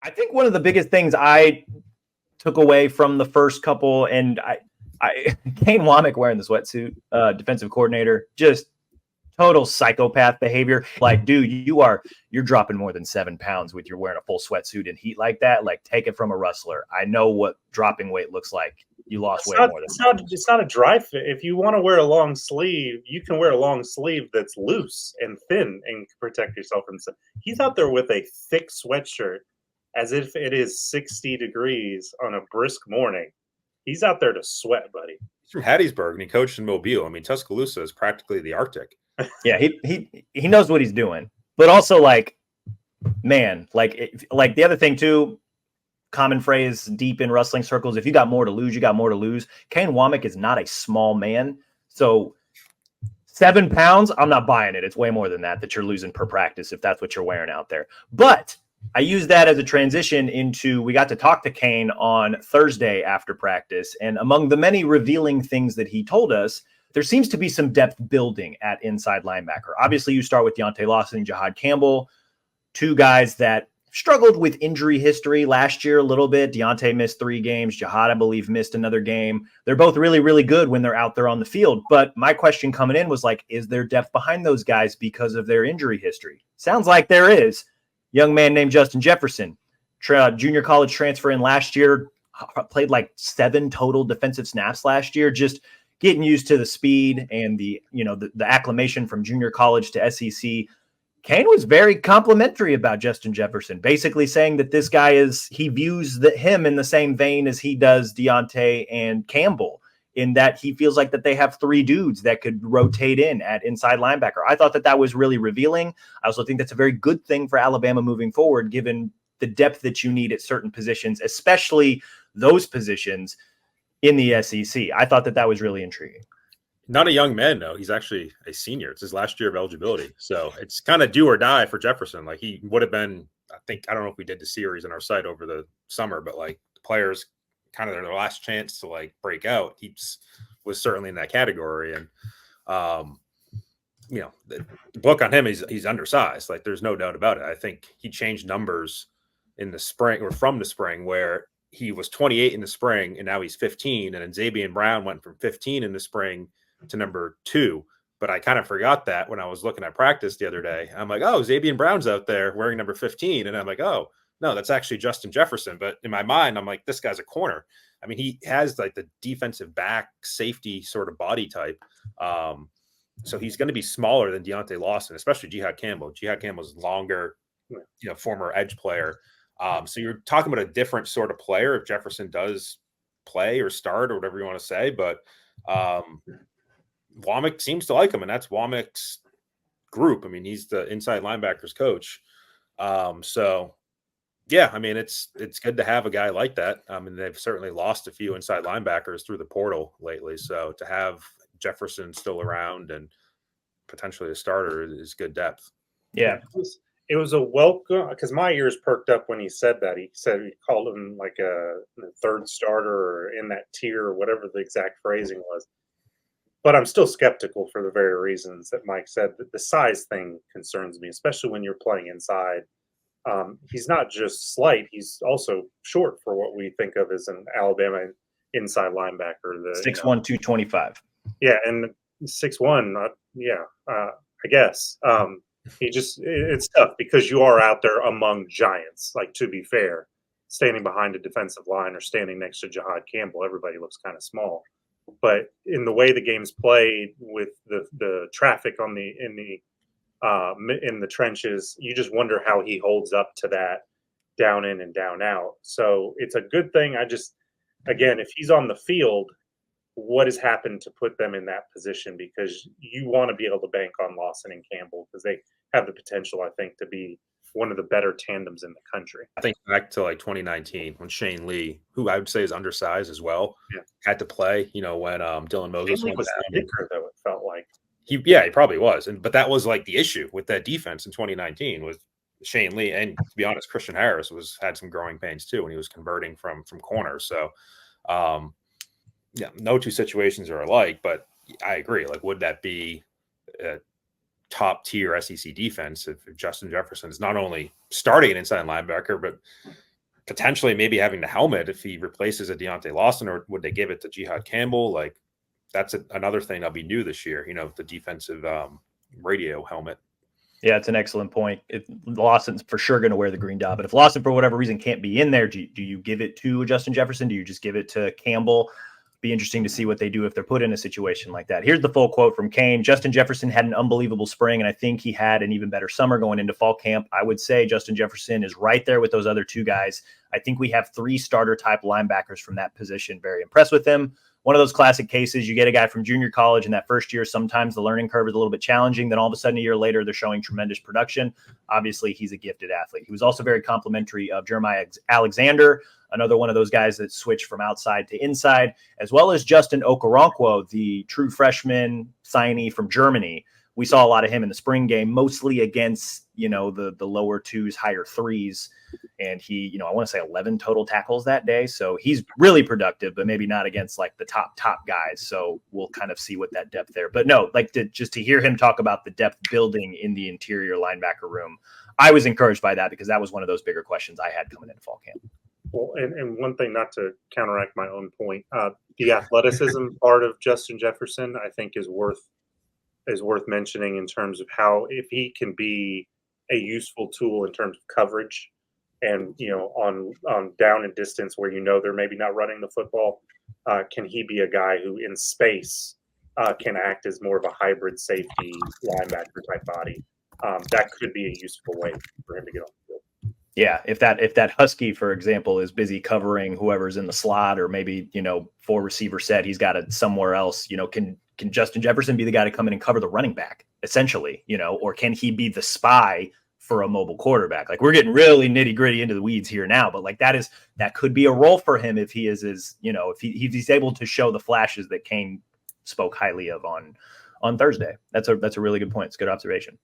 I think one of the biggest things I took away from the first couple, and Kane Womack wearing the sweatsuit, defensive coordinator, just total psychopath behavior. Like, dude, you're dropping more than 7 pounds with you're wearing a full sweatsuit in heat like that. Like, take it from a wrestler. I know what dropping weight looks like. You lost way more than it's not a dry fit. If you want to wear a long sleeve, you can wear a long sleeve that's loose and thin and protect yourself. And so he's out there with a thick sweatshirt as if it is 60 degrees on a brisk morning. He's out there to sweat, buddy. He's from Hattiesburg and he coached in Mobile. I mean, Tuscaloosa is practically the Arctic. Yeah, he knows what he's doing. But also, like, man, like the other thing too, common phrase deep in wrestling circles, if you got more to lose, you got more to lose. Kane Womack is not a small man. So 7 pounds, I'm not buying it. It's way more than that you're losing per practice if that's what you're wearing out there. But I use that as a transition into, we got to talk to Kane on Thursday after practice. And among the many revealing things that he told us, there seems to be some depth building at inside linebacker. Obviously, you start with Deontay Lawson and Jihad Campbell, two guys that struggled with injury history last year a little bit. Deontay missed 3 games. Jihad, I believe, missed another game. They're both really, really good when they're out there on the field. But my question coming in was like, is there depth behind those guys because of their injury history? Sounds like there is. Young man named Justin Jefferson, junior college transfer in last year, played like 7 total defensive snaps last year, just getting used to the speed and the acclimation from junior college to SEC. Kane was very complimentary about Justin Jefferson, basically saying that this guy he views him in the same vein as he does Deontay and Campbell, in that he feels like that they have 3 dudes that could rotate in at inside linebacker. I thought that was really revealing. I also think that's a very good thing for Alabama moving forward, given the depth that you need at certain positions, especially those positions in the SEC. I thought that was really intriguing. Not a young man, though. He's actually a senior. It's his last year of eligibility. So it's kind of do or die for Jefferson. Like, he would have been, I don't know if we did the series on our site over the summer, but like the players kind of their last chance to like break out. He was certainly in that category. And, the book on him, he's undersized. Like, there's no doubt about it. I think he changed numbers in the spring or from the spring, where he was 28 in the spring and now he's 15. And then Xavier Brown went from 15 in the spring to number 2. But I kind of forgot that when I was looking at practice the other day. I'm like, oh, Xavier Brown's out there wearing number 15. And I'm like, oh, no, that's actually Justin Jefferson. But in my mind, I'm like, this guy's a corner. I mean, he has like the defensive back safety sort of body type. So he's going to be smaller than Deontay Lawson, especially Jihad Campbell. Jihad Campbell's longer, former edge player. So you're talking about a different sort of player if Jefferson does play or start or whatever you want to say. But Womack seems to like him, and that's Womack's group. I mean, he's the inside linebackers coach. So yeah, I mean, it's good to have a guy like that. I mean, they've certainly lost a few inside linebackers through the portal lately. So to have Jefferson still around and potentially a starter is good depth. Yeah. It was a welcome, because my ears perked up when he said that. He said he called him like a 3rd starter or in that tier or whatever the exact phrasing was. But I'm still skeptical for the very reasons that Mike said. That the size thing concerns me, especially when you're playing inside. He's not just slight; he's also short for what we think of as an Alabama inside linebacker. 6'1", 225. Yeah, and 6'1". I guess. It's tough because you are out there among giants. Like, to be fair, standing behind a defensive line or standing next to Jihad Campbell, everybody looks kind of small. But in the way the game's played, with the traffic in the trenches, you just wonder how he holds up to that down in and down out. So it's a good thing. Again, if he's on the field, what has happened to put them in that position? Because you want to be able to bank on Lawson and Campbell, because they have the potential, I think, to be one of the better tandems in the country. I think back to like 2019 when Shane Lee, who I would say is undersized as well, had to play. When Dylan Moses went was down. thicker, though, it felt like. He probably was, but that was like the issue with that defense in 2019 was Shane Lee, and to be honest, Christian Harris had some growing pains too when he was converting from corner. So, no 2 situations are alike, but I agree. Like, would that be a top tier SEC defense if Justin Jefferson is not only starting an inside linebacker, but potentially maybe having the helmet if he replaces a Deontay Lawson, or would they give it to Jihad Campbell? Like that's another thing that'll be new this year, the defensive radio helmet. Yeah, it's an excellent point. Lawson's for sure going to wear the green dot, but if Lawson for whatever reason can't be in there, do you give it to Justin Jefferson? Do you just give it to Campbell? Be interesting to see what they do if they're put in a situation like that. Here's the full quote from Kane. Justin Jefferson had an unbelievable spring, and I think he had an even better summer going into fall camp. I would say Justin Jefferson is right there with those other two guys. I think we have 3 starter type linebackers from that position. Very impressed with him. One of those classic cases, you get a guy from junior college in that first year, sometimes the learning curve is a little bit challenging. Then all of a sudden, a year later, they're showing tremendous production. Obviously, he's a gifted athlete. He was also very complimentary of Jeremiah Alexander, another one of those guys that switched from outside to inside, as well as Justin Okoronkwo, the true freshman signee from Germany. We saw a lot of him in the spring game, mostly against, the lower 2s, higher 3s. And he, I want to say 11 total tackles that day. So he's really productive, but maybe not against like the top guys. So we'll kind of see what that depth there. But no, just to hear him talk about the depth building in the interior linebacker room, I was encouraged by that because that was one of those bigger questions I had coming into fall camp. Well, and one thing, not to counteract my own point, the athleticism part of Justin Jefferson, I think is worth mentioning in terms of how, if he can be a useful tool in terms of coverage and, on down and distance where, they're maybe not running the football, can he be a guy who in space can act as more of a hybrid safety linebacker type body? That could be a useful way for him to get on the field. Yeah, if that Husky, for example, is busy covering whoever's in the slot, or maybe, 4 receiver set, he's got it somewhere else, can Justin Jefferson be the guy to come in and cover the running back, essentially, or can he be the spy for a mobile quarterback? Like, we're getting really nitty gritty into the weeds here now, but like that could be a role for him if he is if he's able to show the flashes that Kane spoke highly of on Thursday. That's a really good point. It's a good observation.